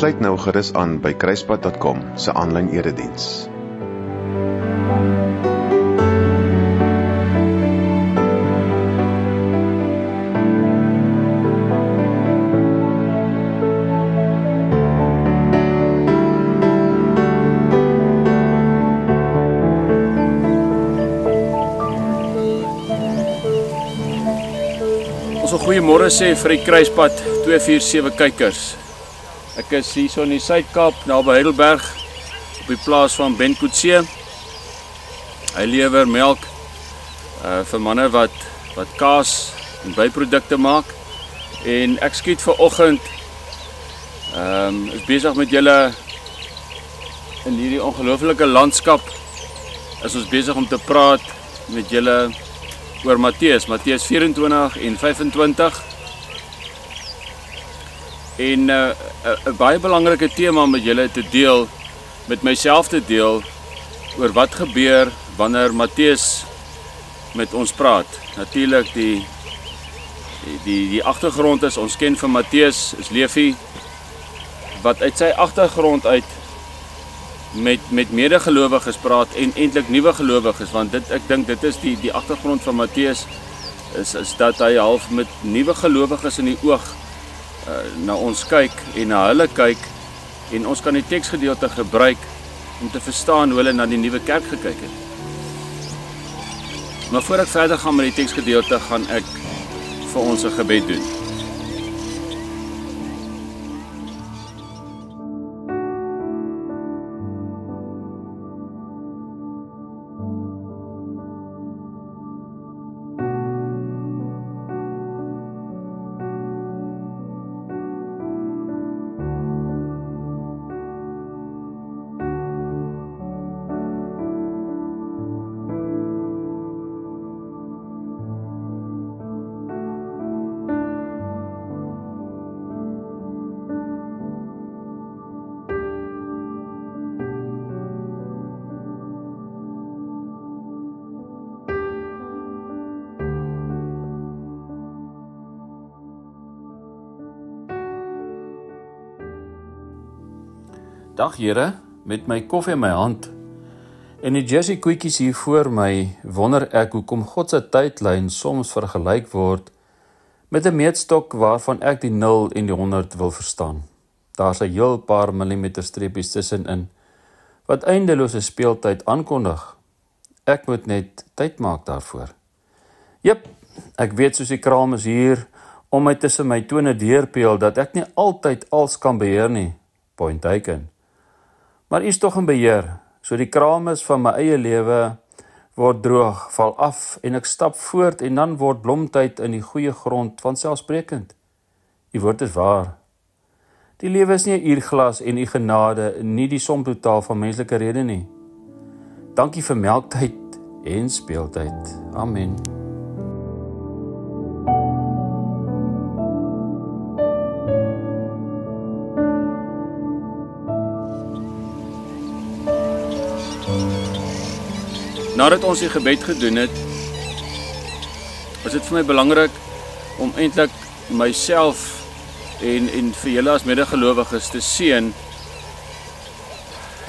Sluit nou gerus aan by kruispad.com se aanlyn erediens. Ons wil goeiemôre sê vir die Kruispad 247 kykers. Ek is hier so in die Suid-Kaap, naby Heidelberg, op die plaas van Ben Coetzee. Hy lewer melk vir manne wat kaas en byprodukte maak. En ek skiet vanoggend is besig met julle in hierdie ongelooflike landskap. Is ons besig om te praat met julle oor Matteus 24 en 25. En 'n baie belangrike tema met julle te deel, met myself te deel, oor wat gebeur wanneer Matteus met ons praat. Natuurlik die agtergrond is, ons ken van Matteus, is Levi, wat uit sy agtergrond uit met medegelowiges praat en eintlik nuwe gelowiges, want ek dink dit is die agtergrond van Matteus is dat hy half met nuwe gelowiges in die oog na ons kyk en na hulle kyk, en ons kan die teksgedeelte gebruik om te verstaan hoe hulle na die nuwe kerk gekyk het. Maar voor ek verder gaan met die teksgedeelte, gaan ek vir ons 'n gebed doen. Dag Here, met my koffie in my hand en die Jersey koetjies hier voor my, wonder ek hoekom God se tydlyn soms vergelyk word met 'n meetstok waarvan ek die 0 en die 100 wil verstaan. Daar's 'n heel paar millimeter streepies tussenin wat eindelose speeltyd aankondig. Ek moet net tyd maak daarvoor. Jep, ek weet soos die kraam is hier om my tussen my tone deurpeel dat ek nie altyd alles kan beheer nie. Point taken. Maar U is tog in beheer, so die krames van my eie lewe word droog, val af en ek stap voort en dan word blomtyd in die goeie grond vanselfsprekend. U woord is waar. Die lewe is nie 'n uurglas en U genade, nie die somtotaal van menslike rede nie. Dankie vir melktyd en speeltyd. Amen. Nadat ons die gebed gedoen het, is dit vir my belangrik om eintlik myself en vir julle as medegelowiges te seën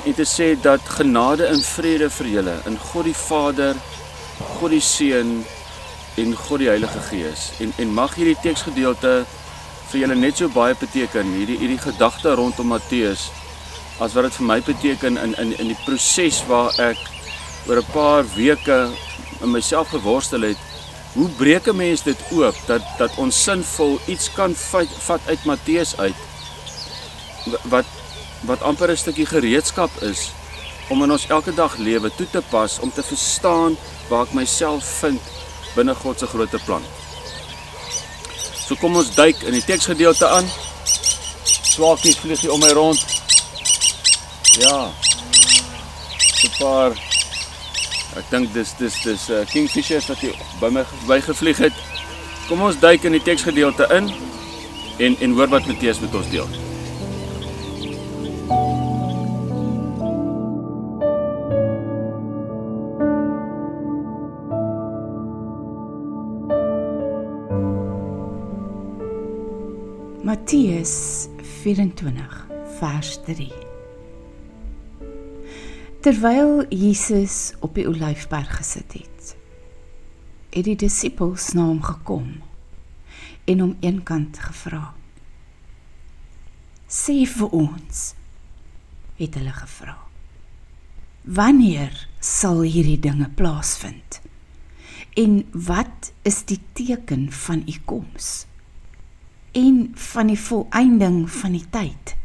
en te sê dat genade en vrede vir julle in God die Vader, God die Seun en God die Heilige Gees. En mag hierdie teksgedeelte vir julle net so baie beteken, hierdie gedagte rondom Matteus, as wat dit vir my beteken in die proses waar ek oor 'n paar weke in myself geworstel het. Hoe breek 'n mens dit oop, dat ons sinvol iets kan vat uit Matteus uit, wat amper 'n stukkie gereedskap is, om in ons elke dag lewe toe te pas, om te verstaan waar ek myself vind binne God se groter plan. So kom ons duik in die teksgedeelte aan. Swaakies vlieg hier om my rond. Ja, 'n paar, ek dink dis kingfishers wat hier by my gevlieg het. Kom ons duik in die teksgedeelte in en hoor wat Matteus met ons deel. Matteus 24 vers 3. Terwyl Jesus op die Olyfberg gesit het die disippels na hom gekom en hom eenkant gevra. Sê vir ons, het hulle gevra, wanneer sal hierdie dinge plaasvind? En wat is die teken van u koms? En van die volëinding van die tyd?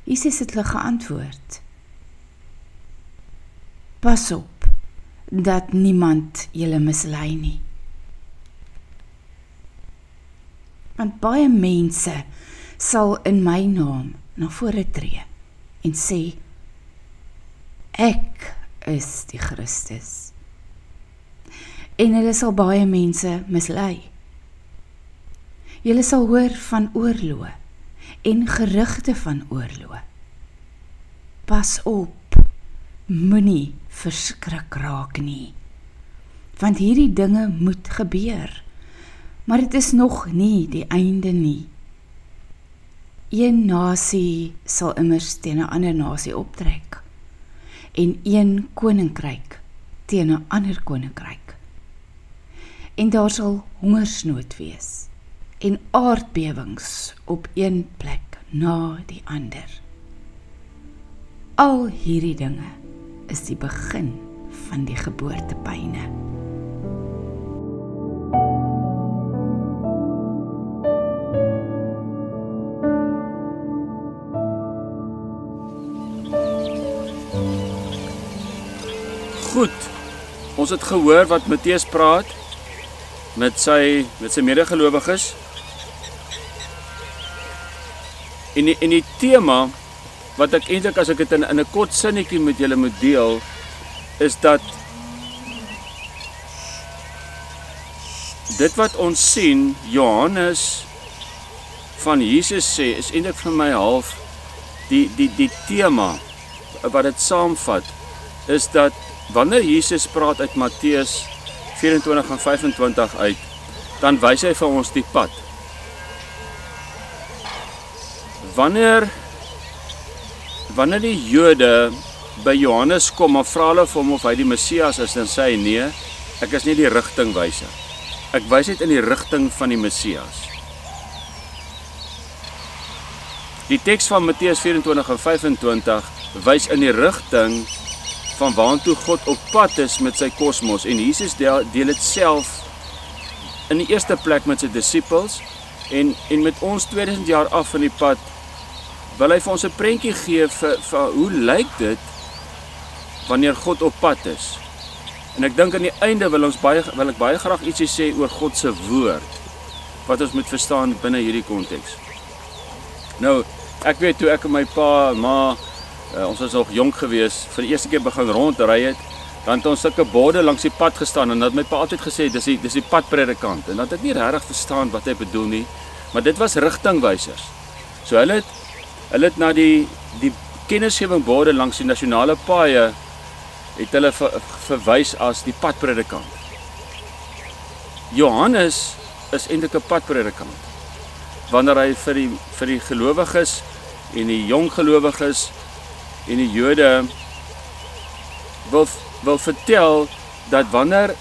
Jesus het hulle geantwoord, pas op, dat niemand julle mislei nie. Want baie mense sal in my naam na vore tree en sê, ek is die Christus. En hulle sal baie mense mislei. Julle sal hoor van oorloë en gerugte van oorloë. Pas op, moenie verskrik raak nie, want hierdie dinge moet gebeur, maar dit is nog nie die einde nie. Een nasie sal immers teen 'n ander nasie optrek, en een koninkryk teen 'n ander koninkryk. En daar sal hongersnood wees, en aardbewings op een plek na die ander. Al hierdie dinge is die begin van die geboortepyne. Goed, ons het gehoor wat Matteus praat met sy medegelowiges. En die tema wat ek eintlik, as ek dit in 'n kort sinnetjie met julle moet deel, is dat dit wat ons sien, Johannes van Jesus sê, is eintlik vir my half die tema wat dit saamvat, is dat wanneer Jesus praat uit Matteus 24 en 25 uit, dan wys hy vir ons die pad. Wanneer die Jode by Johannes kom en vra hulle vir hom of hy die Messias is, dan sê hy nee, ek is nie die rigtingwyser. Ek wys net in die rigting van die Messias. Die teks van Matteus 24 en 25 wys in die rigting van waantoe God op pad is met sy kosmos, en Jesus deel dit self in die eerste plek met sy disippels, en met ons 2000 jaar af van die pad, wil hy vir ons 'n prentjie gee vir hoe lyk dit wanneer God op pad is. En ek dink aan die einde wil ek baie graag ietsie sê oor God se woord, wat ons moet verstaan binne hierdie konteks. Nou, ek weet toe ek en my pa, ma, ons was nog jonk gewees, vir die eerste keer begin rondry het, dan het ons sulke borde langs die pad gestaan, en dat my pa altyd gesê, dis die padpredikant, en dat ek nie regtig verstaan wat hy bedoel nie, maar dit was rigtingwysers. So hulle het na die kennisgevingborde langs die nasionale paaie, het hulle verwys as die padpredikant. Johannes is eintlik 'n padpredikant, wanneer hy vir die gelowiges en die jong gelowiges en die Jode wil vertel dat wanneer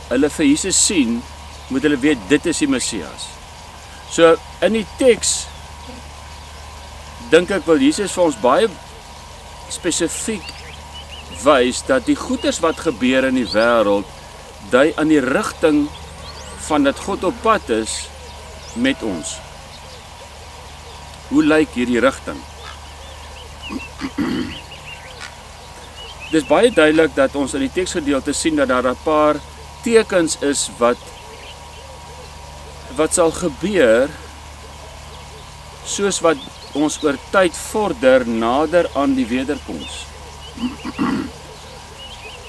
hulle vir Jesus sien, moet hulle weet dit is die Messias. So in die teks dink ek wil Jesus vir ons baie spesifiek wys dat die goeders wat gebeur in die wêreld dui aan die rigting van dat God op pad is met ons. Hoe lyk hierdie rigting? Dit is baie duidelik dat ons in die teksgedeelte sien dat daar 'n paar tekens is wat sal gebeur soos wat ons oor tyd vorder nader aan die wederkoms.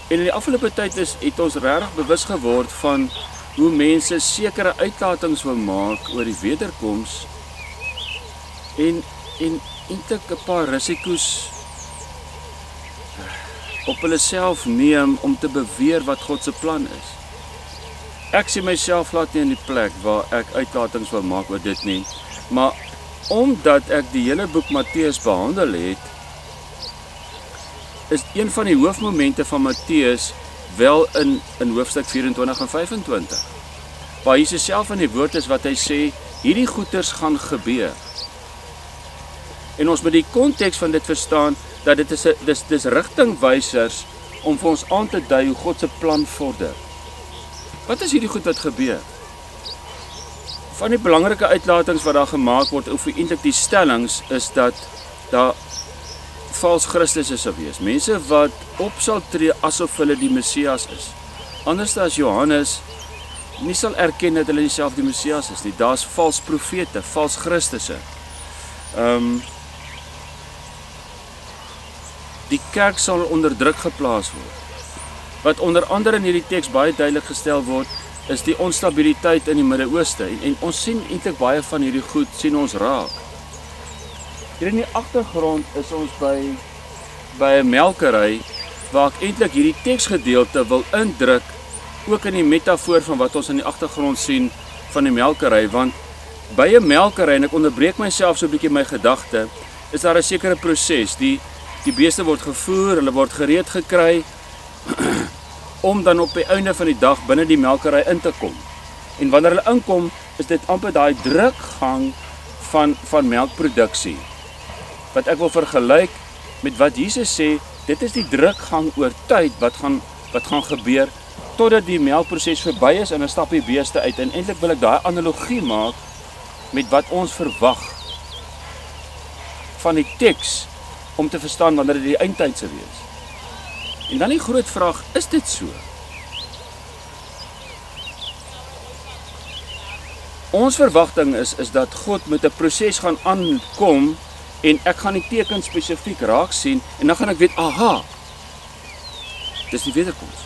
En in die afgelope tyd het ons regtig bewus geword van hoe mense sekere uitlatings wil maak oor die wederkoms en eintlik 'n paar risiko's op hulle self neem om te beweer wat God se plan is. Ek sien myself laat nie in die plek waar ek uitlatings wil maak oor dit nie, maar omdat ek die hele boek Matteus behandel het, is een van die hoofmomente van Matteus wel in hoofstuk 24 en 25. Waar Jesus self in die woord is wat hy sê, hierdie goeters gaan gebeur. En ons moet die konteks van dit verstaan, dat dit is dis rigtingwysers om vir ons aan te dui hoe God se plan vorder. Wat is hierdie goed wat gebeur? Van die belangrike uitlatings wat daar gemaak word, of eintlik die stellings, is dat daar vals Christus sal wees. Mense wat op sal tree asof hulle die Messias is. Anders as Johannes nie sal erken dat hulle nie self die Messias is nie. Daar's vals profete, vals Christusse. Die kerk sal onder druk geplaas word. Wat onder andere in hierdie teks baie duidelik gestel word, is die onstabiliteit in die Midde-Ooste. En ons sien eintlik baie van hierdie goed, sien ons raak. Hier in die agtergrond is ons by 'n melkery, waar ek eintlik hierdie teksgedeelte wil indruk, ook in die metafoor van wat ons in die agtergrond sien van die melkery, want by 'n melkery, en ek onderbreek myself so 'n bietjie my gedagte, is daar 'n sekere proses. Die beeste word gevoer, hulle word gereed gekry, om dan op die einde van die dag binne die melkery in te kom. En wanneer hulle inkom, is dit amper daai drukgang van melkproduksie. Wat ek wil vergelyk met wat Jesus sê, dit is die drukgang oor tyd wat gaan gebeur, totdat die melkproses verby is en dan stap die beeste uit. En eintlik wil ek daai analogie maak met wat ons verwag van die teks, om te verstaan wanneer dit die eindtyd sal wees. En dan die groot vraag, is dit so? Ons verwagting is dat God met 'n proses gaan aankom, en ek gaan die teken spesifiek raak sien, en dan gaan ek weet, aha, dis die wederkoms.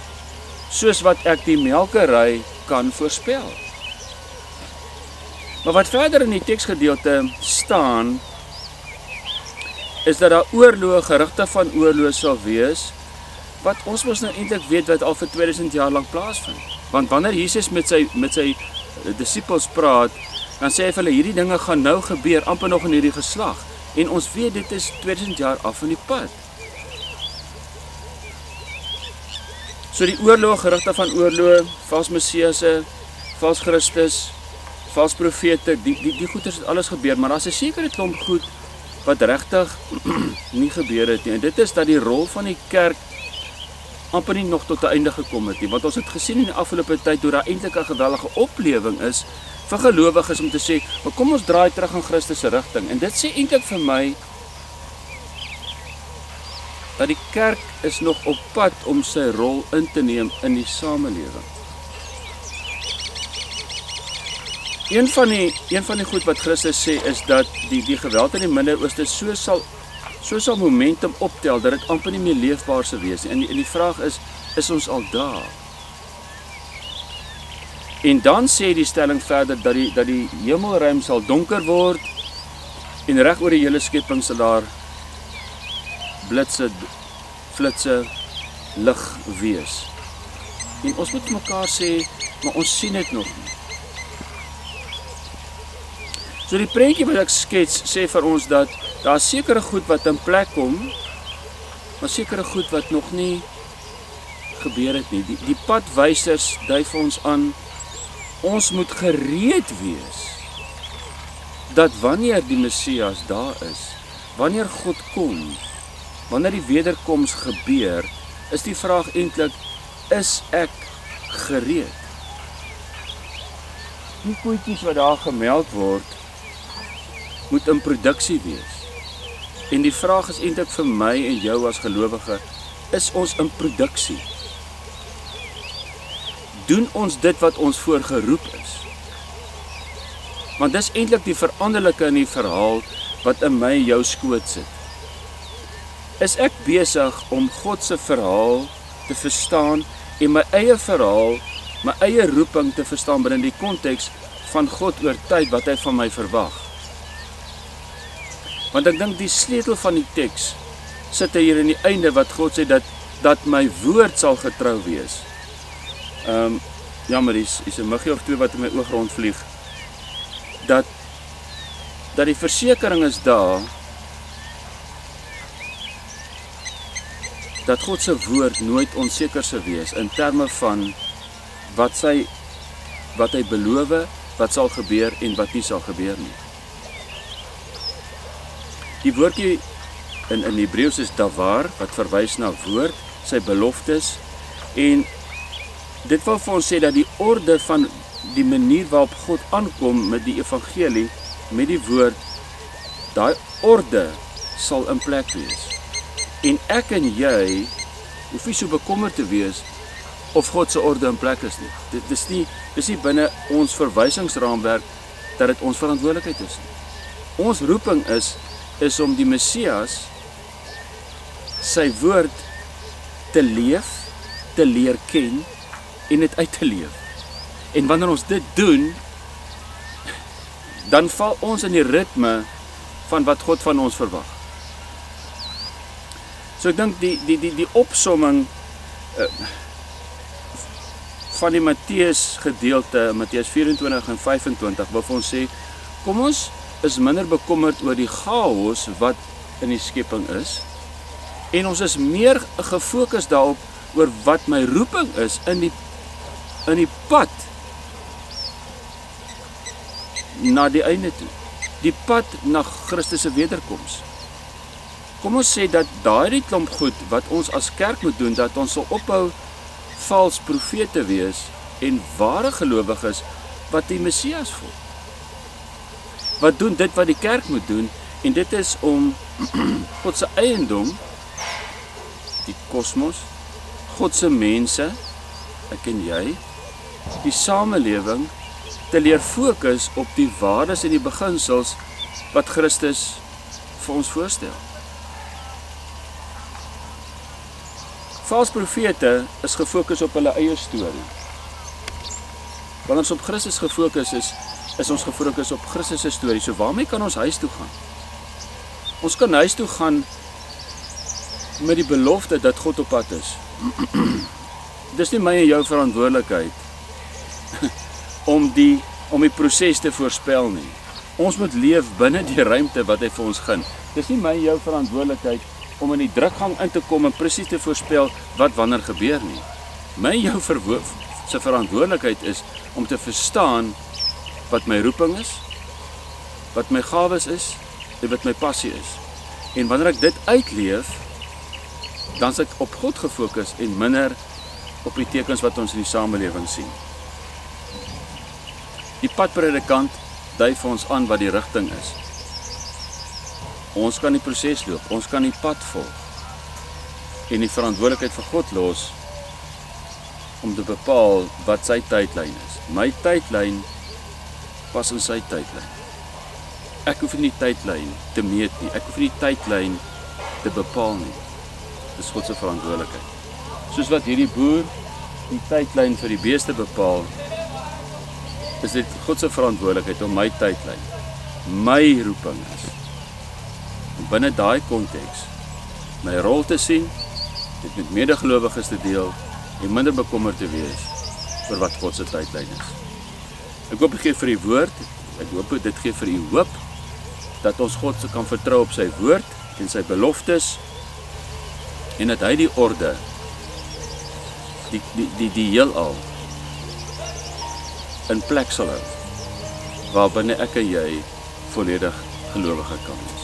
Soos wat ek die melkery kan voorspel. Maar wat verder in die teksgedeelte staan, is dat daar oorloë, gerugte van oorloë sal wees, wat ons mos nou eintlik weet wat al vir 2000 jaar lank plaasvind. Want wanneer Jesus met sy disippels praat, dan sê hy vir hulle, hierdie dinge gaan nou gebeur, amper nog in hierdie geslag. En ons weet dit is 2000 jaar af van die pad. So die oorloë, gerugte van oorloë, vals Messiase, vals Christus, vals profete, die goeders het alles gebeur, maar daar's 'n sekere klomp goed wat regtig nie gebeur het nie. En dit is dat die rol van die kerk amper nie nog tot 'n einde gekom het nie, want ons het gesien in die afgelope tyd hoe daar eintlik 'n geweldige oplewing is vir gelowiges om te sê, maar kom ons draai terug in Christus se rigting. En dit sê eintlik vir my dat die kerk is nog op pad om sy rol in te neem in die samelewing. Een van die goed wat Christus sê is dat die geweld in die Midde-Ooste so sal momentum optel dat dit amper nie meer leefbaar sal wees nie. En die vraag is ons al daar? En dan sê die stelling verder dat die hemelruim sal donker word en reg oor die hele skepping sal daar blitse, flitse, lig wees. En ons moet mekaar sê, maar ons sien dit nog nie. So die prentjie wat ek skets sê vir ons dat daar sekere goed wat in plek kom, maar sekere goed wat nog nie gebeur het nie. Die padwysers dui vir ons aan, ons moet gereed wees dat wanneer die Messias daar is, wanneer God kom, wanneer die wederkoms gebeur, is die vraag eintlik, is ek gereed? Die koetjies wat daar gemeld word, moet in produksie wees. En die vraag is eintlik vir my en jou as gelowige, is ons in produksie? Doen ons dit wat ons voor geroep is? Want dis eintlik die veranderlike in die verhaal wat in my en jou skoot sit. Is ek besig om God se verhaal te verstaan en my eie verhaal, my eie roeping te verstaan binne die konteks van God oor tyd wat hy van my verwag? Want ek dink die sleutel van die teks sit hier in die einde wat God sê dat my woord sal getrou wees. Jammer, is 'n muggie of twee wat in my oog rondvlieg. Dat dat die versekering is daar, dat God se woord nooit onseker sal wees, in terme van wat hy beloof, wat sal gebeur en wat nie sal gebeur nie. Die woordjie in Hebreëus is davar, wat verwys na woord, sy beloftes, en dit wil vir ons sê dat die orde van die manier waarop God aankom met die evangelie, met die woord, daai orde sal in plek wees. En ek en jy hoef nie so bekommerd te wees of God se orde in plek is nie. Dis nie binne ons verwysingsraamwerk dat dit ons verantwoordelikheid is nie. Ons roeping is om die Messias sy woord te leef, te leer ken en dit uit te leef. En wanneer ons dit doen, dan val ons in die ritme van wat God van ons verwag. So ek dink die opsomming van die Matteus gedeelte, Matteus 24 en 25, wil vir ons sê, kom ons is minder bekommerd oor die chaos wat in die skepping is, en ons is meer gefokus daarop oor wat my roeping is in die pad na die einde toe, die pad na Christus se wederkoms. Kom ons sê dat daardie klomp goed wat ons as kerk moet doen, dat ons sal ophou vals profete wees en ware gelowiges wat die Messias volg. Wat doen dit wat die kerk moet doen, en dit is om God se eiendom, die kosmos, God se mense, ek en jy, die samelewing, te leer fokus op die waardes en die beginsels wat Christus vir ons voorstel. Vals profete is gefokus op hulle eie storie. Wanneer ons op Christus gefokus is ons gefokus op Christus se storie. So waarmee kan ons huis toe gaan? Ons kan huis toe gaan met die belofte dat God op pad is. Dis nie my en jou verantwoordelikheid om die proses te voorspel nie. Ons moet leef binne die ruimte wat hy vir ons gun. Dis nie my en jou verantwoordelikheid om in die drukgang in te kom en presies te voorspel wat wanneer gebeur nie. My en jou se verantwoordelikheid is om te verstaan wat my roeping is, wat my gawes is en wat my passie is. En wanneer ek dit uitleef, dan is ek op God gefokus en minder op die tekens wat ons in die samelewing sien. Die padpredikant dui vir ons aan wat die rigting is. Ons kan die proses loop, ons kan die pad volg en die verantwoordelikheid vir God los om te bepaal wat sy tydlyn is. My tydlyn pas in sy tydlyn. Ek hoef nie die tydlyn te meet nie, ek hoef nie die tydlyn te bepaal nie. Dis God se verantwoordelikheid. Soos wat hierdie boer die tydlyn vir die beeste bepaal, is dit God se verantwoordelikheid om my tydlyn, my roeping is, om binne daai konteks my rol te sien, dit met medegelowiges te deel en minder bekommerd te wees vir wat God se tydlyn is. Ek hoop dit gee vir die woord, ek hoop dit gee vir u hoop dat ons God se kan vertrou op sy woord en sy beloftes en dat hy die orde, die heelal in plek sal hou, waarbinne ek en jy volledig gelowige kan wees.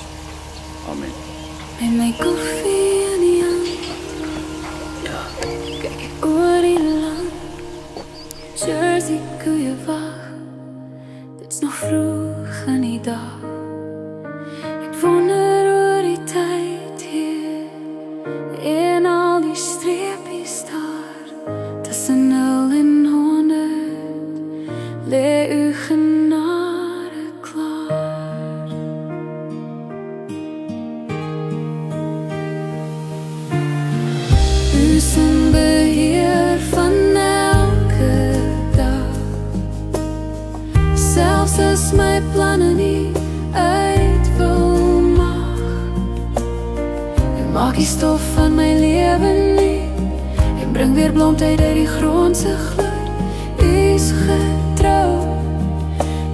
Amen. Met my koffie in die hand, ja, kyk ek oor die land, Jersey koeie wag, dit's nog vroeg in die dag, ek wonder oor die tyd hier, en al die streepies daar, tussen 0 en 100, lê u genade klaar. U is in beheer van elke dag, selfs as my planne nie uit wil mag. U maak die stof van my lewe nie, en bring weer blomtyd uit die grond se gloed. U is getrou,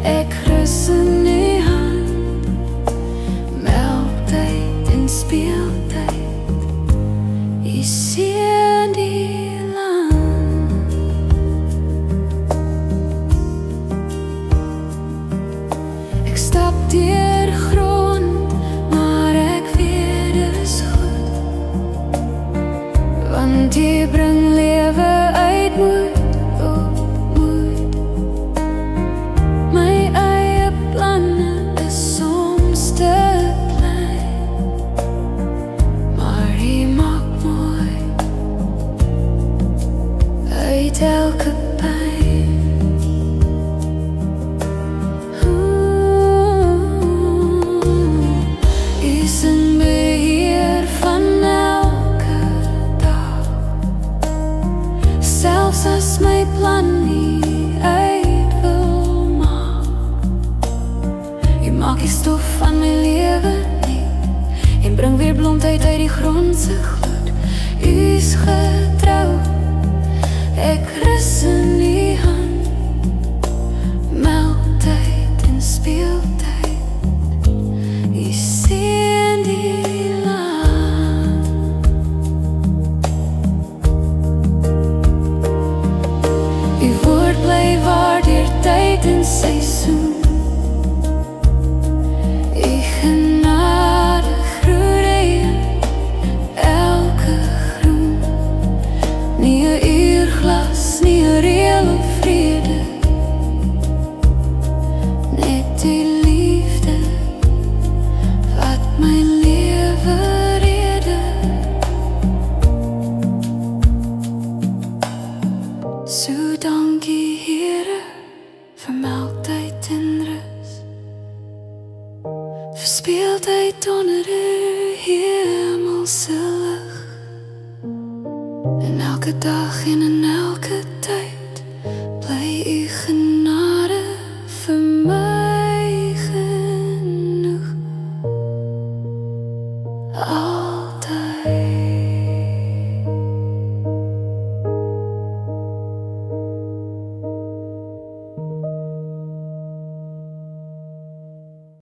ek rus in die hand uit die grond se gloed. U's getrou, ek rus in die hand. Melktyd en speeltyd, U sien die land. U woord bly waar deur tyd en seisoen. U genade groei in elke groen. Nie 'n uurglas, nie 'n reël of vrede, net die liefde wat my lewe rede. So dankie Here vir melktyd en rus, vir speeltyd onder die hemelse lig, en elke dag en in elke